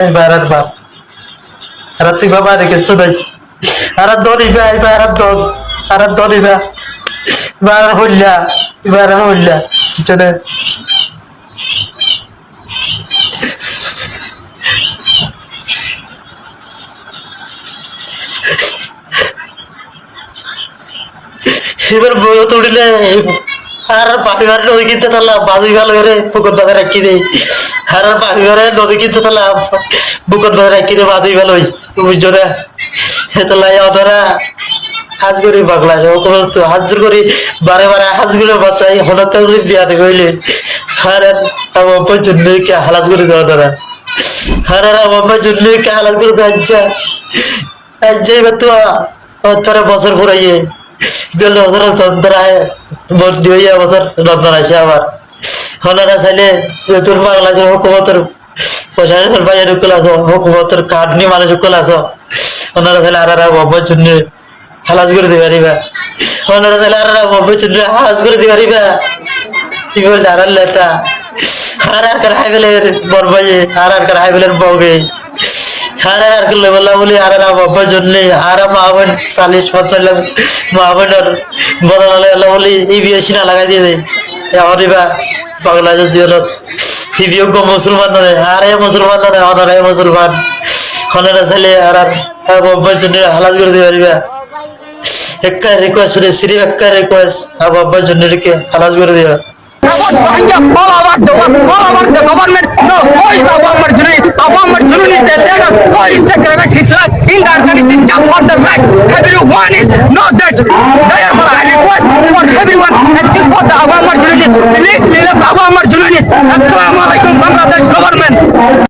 Barat ba, arat tiba ba de kestu dai, arat doni ba, arat doni ba, barat hulla, jene. এবার বড় তুড়িলে আর পাখি ঘরে নদী কিনতে তাহলে বাজুই ভালো করে পুকুর বাজার রাখি দেয় আর পাখি ঘরে নদী কিনতে তাহলে পুকুর বাজার রাখি দেয় বাজুই ভালো বুঝছো না হেতলাই ওরা হাজ করি পাগলা তো হাজির করি বারে বারে হাজ করে বাঁচাই হঠাৎ যদি বিয়াতে কইলে আর আমার জন্য কে হালাজ করে দেওয়া ধরা আর আমার জন্য কে হালাজ করে দেওয়া আচ্ছা এবার তো তোরা বছর ফুরাইয়ে গেল বছর চন্দ্রায় বদলি হইয়া বছর রমজান আসে আবার হনারা চাইলে তোর বাংলাদেশের হুকুমতের প্রশাসনের বাইরে ঢুকল আছো হুকুমতের কার্ড নিয়ে মানুষ ঢুকল আছো ওনারা চাইলে আর বব্বর জন্য হালাজ করে দিতে পারিবা ওনারা চাইলে আর বব্বর জন্য হালাজ করে দিতে পারিবা কি বলছে আর লেতা আর কার হাইবেলের বরবাইয়ে আর কার হাইবেলের বউগে আর করলে বললাম বলি আর বাবার জন্য আর মাহবেন 40-50 লাখ মাহবেনের বদলালে আল্লাহ বলি এই বিয়ে সিনা লাগাই দিয়ে দেয় আমার এবার পাগলা জীবনত এই বিয়োগ্য মুসলমান নয় আর মুসলমান নয় অনারা মুসলমান অনারা ছেলে আর বাবার জন্য হালাজ করে দিয়ে পারিবা একটা রিকোয়েস্ট সিরি একটা রিকোয়েস্ট আর বাবার জন্য হালাজ করে দিবা all about the government. No, voice of our jury. Our jury is a legal. God is sacred his life in the country. It is just for the right. Everyone is not that. Therefore, I request for everyone and still for the our jury. Please, leaders of our jury. Assalamu alaikum, Bangladesh government.